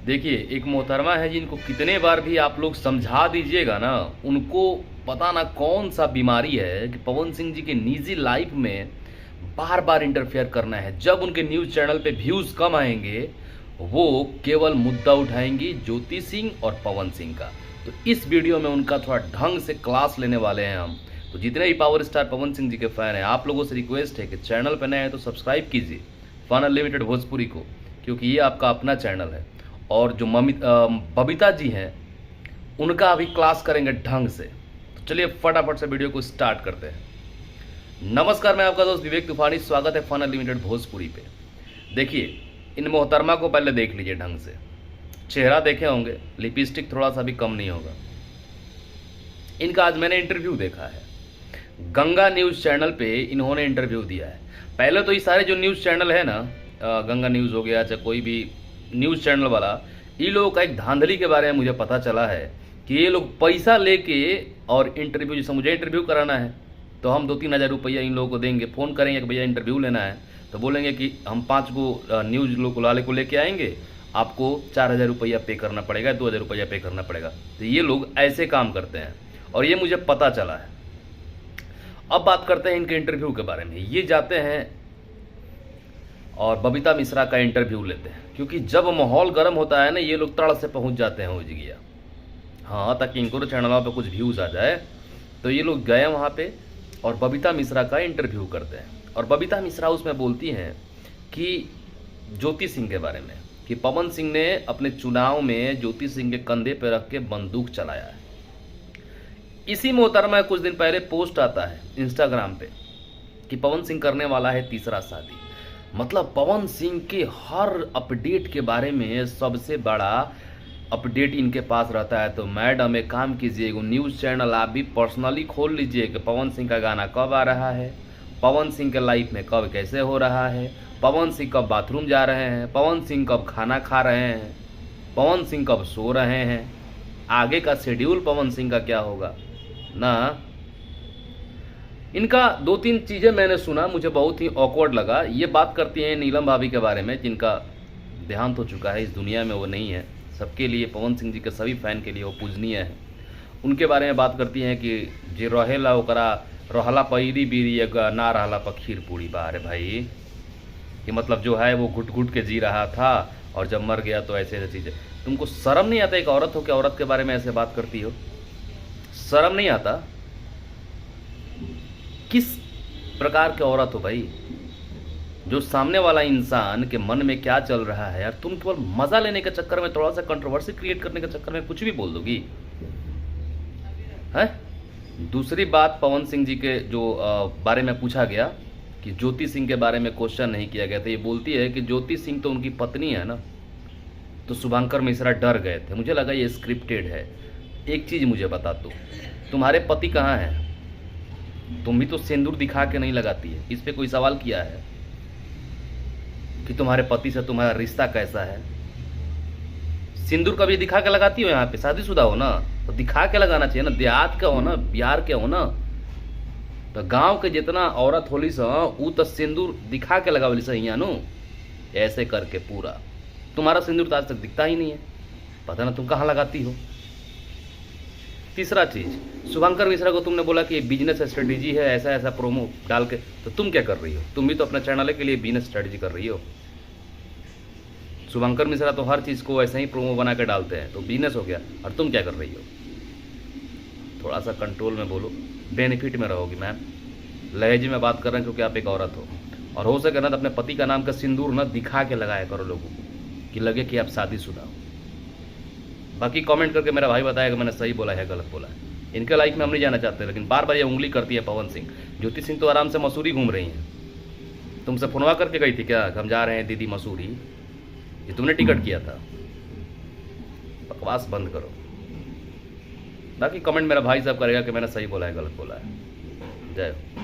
देखिए, एक मोहतरमा है जिनको कितने बार भी आप लोग समझा दीजिएगा ना, उनको पता ना कौन सा बीमारी है कि पवन सिंह जी के निजी लाइफ में बार बार इंटरफेयर करना है। जब उनके न्यूज़ चैनल पे व्यूज़ कम आएंगे, वो केवल मुद्दा उठाएंगी ज्योति सिंह और पवन सिंह का। तो इस वीडियो में उनका थोड़ा ढंग से क्लास लेने वाले हैं हम। तो जितने भी पावर स्टार पवन सिंह जी के फैन हैं, आप लोगों से रिक्वेस्ट है कि चैनल पर नए हैं तो सब्सक्राइब कीजिए फन अनलिमिटेड भोजपुरी को, क्योंकि ये आपका अपना चैनल है। और जो बबीता जी हैं, उनका अभी क्लास करेंगे ढंग से। तो चलिए फटाफट से वीडियो को स्टार्ट करते हैं। नमस्कार, मैं आपका दोस्त विवेक तूफानी, स्वागत है फन अनलिमिटेड भोजपुरी पे। देखिए, इन मोहतरमा को पहले देख लीजिए ढंग से। चेहरा देखे होंगे, लिपस्टिक थोड़ा सा भी कम नहीं होगा। इनका आज मैंने इंटरव्यू देखा है, गंगा न्यूज़ चैनल पे इन्होंने इंटरव्यू दिया है। पहले तो ये सारे जो न्यूज़ चैनल है ना, गंगा न्यूज़ हो गया, चाहे कोई भी न्यूज़ चैनल वाला, ये लोगों का एक धांधली के बारे में मुझे पता चला है कि ये लोग पैसा लेके और इंटरव्यू, जैसे मुझे इंटरव्यू कराना है तो हम 2-3 हज़ार रुपया इन लोगों को देंगे। फ़ोन करेंगे कि भैया इंटरव्यू लेना है, तो बोलेंगे कि हम 5 गो न्यूज़ लोग वाले को लेके आएंगे, आपको 4,000 रुपया पे करना पड़ेगा, 2,000 रुपया पे करना पड़ेगा। तो ये लोग ऐसे काम करते हैं और ये मुझे पता चला है। अब बात करते हैं इनके इंटरव्यू के बारे में। ये जाते हैं और बबीता मिश्रा का इंटरव्यू लेते हैं, क्योंकि जब माहौल गर्म होता है ना, ये लोग तड़ से पहुंच जाते हैं उज गया। हाँ, ताकि इनको तो चैनलों पे कुछ व्यूज़ आ जाए। तो ये लोग गए वहाँ पे और बबीता मिश्रा का इंटरव्यू करते हैं। और बबीता मिश्रा उसमें बोलती हैं कि ज्योति सिंह के बारे में, कि पवन सिंह ने अपने चुनाव में ज्योति सिंह के कंधे पर रख के बंदूक चलाया है। इसी मोहतरमा कुछ दिन पहले पोस्ट आता है इंस्टाग्राम पे कि पवन सिंह करने वाला है तीसरा शादी। मतलब पवन सिंह के हर अपडेट के बारे में सबसे बड़ा अपडेट इनके पास रहता है। तो मैडम एक काम कीजिए, न्यूज़ चैनल आप भी पर्सनली खोल लीजिए कि पवन सिंह का गाना कब आ रहा है, पवन सिंह के लाइफ में कब कैसे हो रहा है, पवन सिंह कब बाथरूम जा रहे हैं, पवन सिंह कब खाना खा रहे हैं, पवन सिंह कब सो रहे हैं, आगे का शेड्यूल पवन सिंह का क्या होगा ना। इनका 2-3 चीज़ें मैंने सुना, मुझे बहुत ही ऑकवर्ड लगा। ये बात करती हैं नीलम भाभी के बारे में, जिनका देहांत हो चुका है, इस दुनिया में वो नहीं है। सबके लिए, पवन सिंह जी के सभी फैन के लिए वो पूजनीय है। उनके बारे में बात करती हैं कि जे रहेला ओकरा रहला पैरी बीरी ना रहला पर खीर पूरी बा। अरे भाई, कि मतलब जो है वो घुट घुट के जी रहा था और जब मर गया तो ऐसे ऐसे चीज़ें। तुमको शर्म नहीं आता? एक औरत हो कि औरत के बारे में ऐसे बात करती हो? शर्म नहीं आता? किस प्रकार के औरत हो भाई? जो सामने वाला इंसान के मन में क्या चल रहा है यार, तुम केवल मजा लेने के चक्कर में, थोड़ा सा कंट्रोवर्सी क्रिएट करने के चक्कर में कुछ भी बोल दोगी है। दूसरी बात, पवन सिंह जी के जो बारे में पूछा गया कि ज्योति सिंह के बारे में क्वेश्चन नहीं किया गया था। ये बोलती है कि ज्योति सिंह तो उनकी पत्नी है ना। तो शुभंकर मिश्रा डर गए थे, मुझे लगा ये स्क्रिप्टेड है। एक चीज़ मुझे बता दो, तुम्हारे पति कहाँ हैं? तुम भी तो सिंदूर दिखा के नहीं लगाती है। इस पे कोई सवाल किया है कि तुम्हारे पति से तुम्हारा रिश्ता कैसा है? सिंदूर कभी दिखा के लगाती हो? यहाँ पे शादीशुदा हो ना, तो दिखा के लगाना चाहिए ना। देहात के हो ना, बिहार के हो ना, तो गांव के जितना औरत होली सा ऊ तो सिंदूर दिखा के लगावली सही नु, ऐसे करके पूरा। तुम्हारा सिंदूर तो आज तक दिखता ही नहीं है, पता ना तुम कहाँ लगाती हो। तीसरा चीज, शुभंकर मिश्रा को तुमने बोला कि बिजनेस स्ट्रेटेजी है, ऐसा ऐसा प्रोमो डाल के, तो तुम क्या कर रही हो? तुम भी तो अपने चैनल के लिए बिजनेस स्ट्रेटेजी कर रही हो। शुभंकर मिश्रा तो हर चीज़ को ऐसे ही प्रोमो बना के डालते हैं, तो बिजनेस हो गया। और तुम क्या कर रही हो? थोड़ा सा कंट्रोल में बोलो, बेनिफिट में रहोगी मैम। लहजे में बात कर रहे हैं क्योंकि आप एक औरत हो। और हो सके ना तो अपने पति का नाम का सिंदूर ना दिखा के लगाया करो लोगों को, कि लगे कि आप शादीशुदा हो। बाकी कमेंट करके मेरा भाई बताएगा मैंने सही बोला है गलत बोला है। इनके लाइफ में हम नहीं जाना चाहते, लेकिन बार बार ये उंगली करती है पवन सिंह। ज्योति सिंह तो आराम से मसूरी घूम रही हैं। तुमसे फोनवा करके गई थी क्या, हम जा रहे हैं दीदी मसूरी? ये तुमने टिकट किया था। बकवास बंद करो। बाकी कमेंट मेरा भाई साहब करेगा कि मैंने सही बोला है गलत बोला है। जय हो।